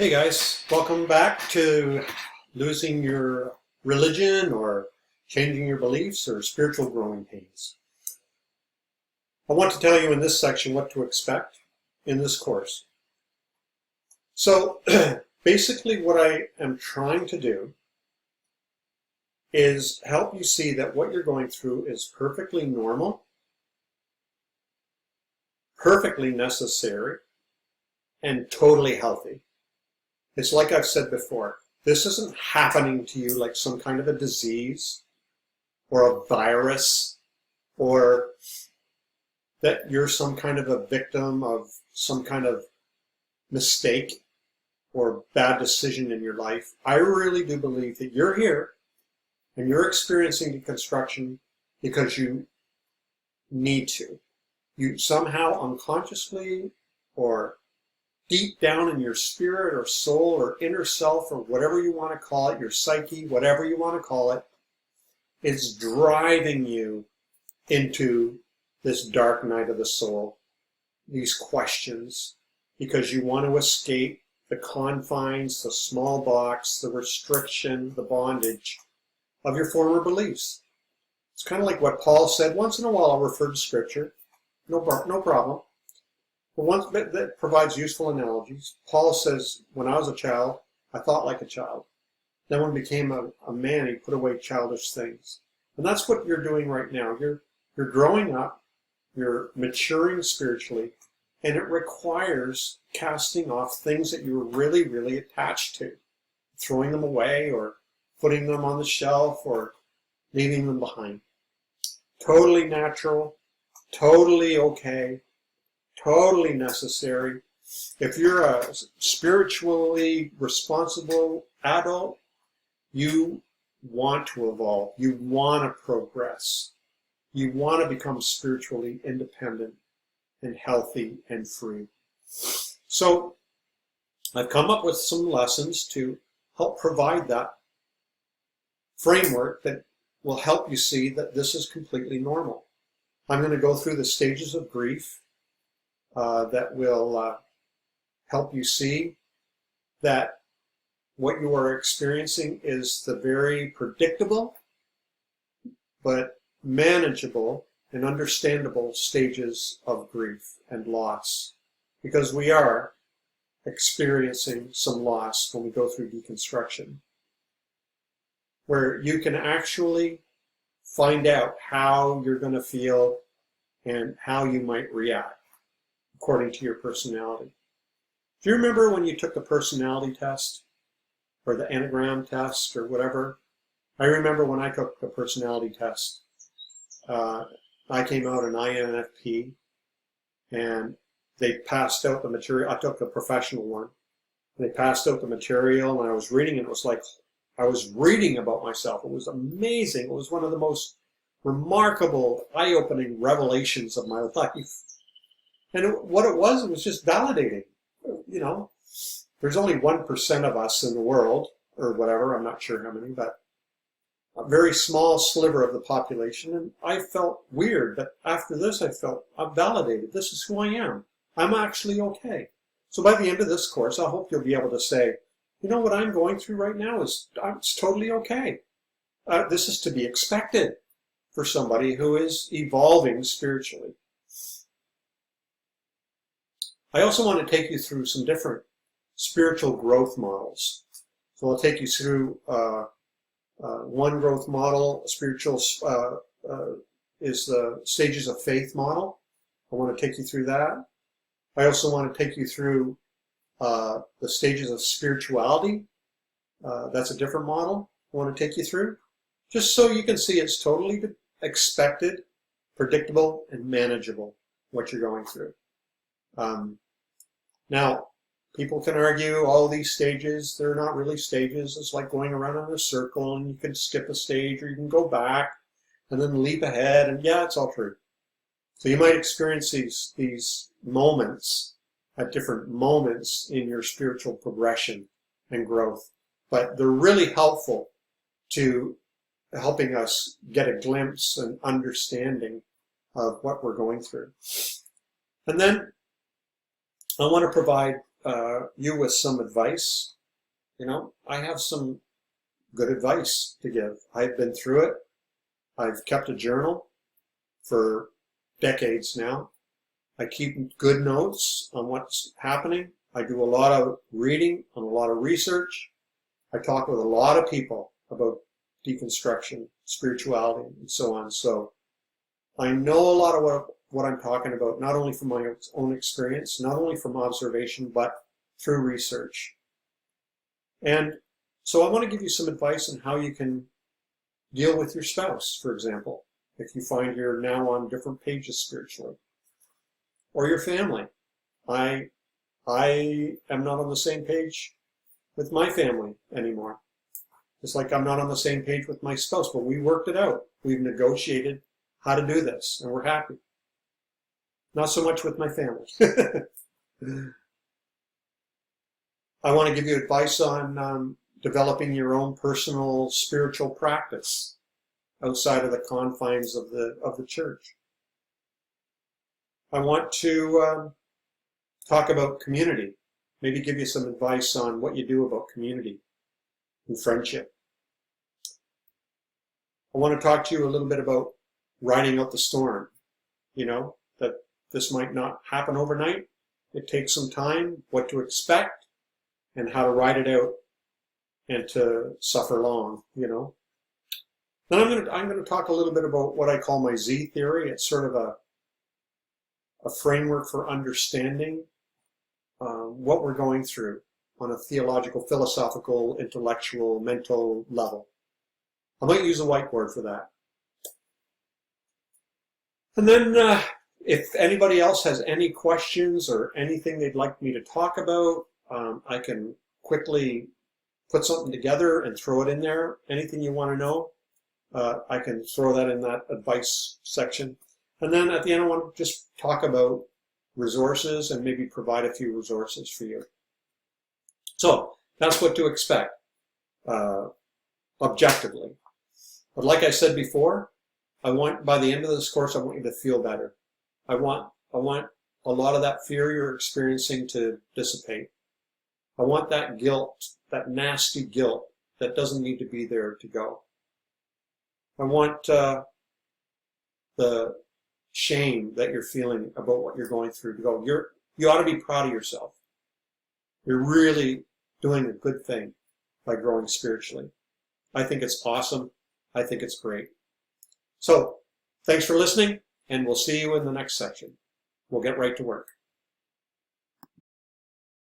Hey guys, welcome back to losing your religion or changing your beliefs or spiritual growing pains. I want to tell you in this section what to expect in this course. So basically what I am trying to do is help you see that what you're going through is perfectly normal, perfectly necessary, and totally healthy. It's like I've said before, this isn't happening to you like some kind of a disease or a virus or that you're some kind of a victim of some kind of mistake or bad decision in your life. I really do believe that you're here and you're experiencing deconstruction because you need to. You somehow unconsciously or deep down in your spirit or soul or inner self or whatever you want to call it, your psyche, whatever you want to call it, is driving you into this dark night of the soul, these questions, because you want to escape the confines, the small box, the restriction, the bondage of your former beliefs. It's kind of like what Paul said. Once in a while I'll refer to Scripture. No problem. But once that provides useful analogies. Paul says, when I was a child, I thought like a child. Then when I became a man, he put away childish things. And that's what you're doing right now. You're growing up, you're maturing spiritually, and it requires casting off things that you're really, really attached to, throwing them away or putting them on the shelf or leaving them behind. Totally natural, totally okay. Totally necessary. If you're a spiritually responsible adult, you want to evolve. You want to progress. You want to become spiritually independent and healthy and free. So I've come up with some lessons to help provide that framework that will help you see that this is completely normal. I'm going to go through the stages of grief that will help you see that what you are experiencing is the very predictable but manageable and understandable stages of grief and loss, because we are experiencing some loss when we go through deconstruction, where you can actually find out how you're going to feel and how you might react according to your personality. Do you remember when you took the personality test or the Enneagram test or whatever? I remember when I took the personality test, I came out an INFP, and they passed out the material. I took the professional one. They passed out the material, and I was reading it. It was like I was reading about myself. It was amazing. It was one of the most remarkable, eye-opening revelations of my life. And what it was just validating. You know, there's only 1% of us in the world, or whatever, I'm not sure how many, but a very small sliver of the population. And I felt weird, but after this I felt I'm validated. This is who I am. I'm actually okay. So by the end of this course, I hope you'll be able to say, you know, what I'm going through right now it's totally okay. This is to be expected for somebody who is evolving spiritually. I also want to take you through some different spiritual growth models. So I'll take you through one growth model. Spiritual is the stages of faith model. I want to take you through that. I also want to take you through the stages of spirituality. That's a different model I want to take you through, just so you can see it's totally expected, predictable, and manageable what you're going through. Now, people can argue all these stages, they're not really stages. It's like going around in a circle, and you can skip a stage or you can go back and then leap ahead, and yeah, it's all true. So you might experience these moments at different moments in your spiritual progression and growth, but they're really helpful to helping us get a glimpse and understanding of what we're going through. And then I want to provide you with some advice. I have some good advice to give. I've been through it. I've kept a journal for decades now. I keep good notes on what's happening. I do a lot of reading and a lot of research. I talk with a lot of people about deconstruction, spirituality, and so on. So I know a lot of what I'm talking about, not only from my own experience, not only from observation, but through research. And so I want to give you some advice on how you can deal with your spouse, for example, if you find you're now on different pages spiritually, or your family. I am not on the same page with my family anymore. It's like I'm not on the same page with my spouse, but we worked it out. We've negotiated how to do this, and we're happy. Not so much with my family. I want to give you advice on developing your own personal spiritual practice outside of the confines of the church. I want to talk about community, maybe give you some advice on what you do about community and friendship. I want to talk to you a little bit about riding out the storm, that this might not happen overnight. It takes some time, what to expect, and how to ride it out and to suffer long, Then I'm going to talk a little bit about what I call my Z theory. It's sort of a framework for understanding what we're going through on a theological, philosophical, intellectual, mental level. I might use a whiteboard for that. And then if anybody else has any questions or anything they'd like me to talk about, I can quickly put something together and throw it in there. Anything you want to know, I can throw that in that advice section. And then at the end, I want to just talk about resources and maybe provide a few resources for you. So that's what to expect objectively. But like I said before, by the end of this course, I want you to feel better. I want a lot of that fear you're experiencing to dissipate. I want that guilt, that nasty guilt that doesn't need to be there to go. I want the shame that you're feeling about what you're going through to go. You ought to be proud of yourself. You're really doing a good thing by growing spiritually. I think it's awesome. I think it's great. So, thanks for listening, and we'll see you in the next section. We'll get right to work.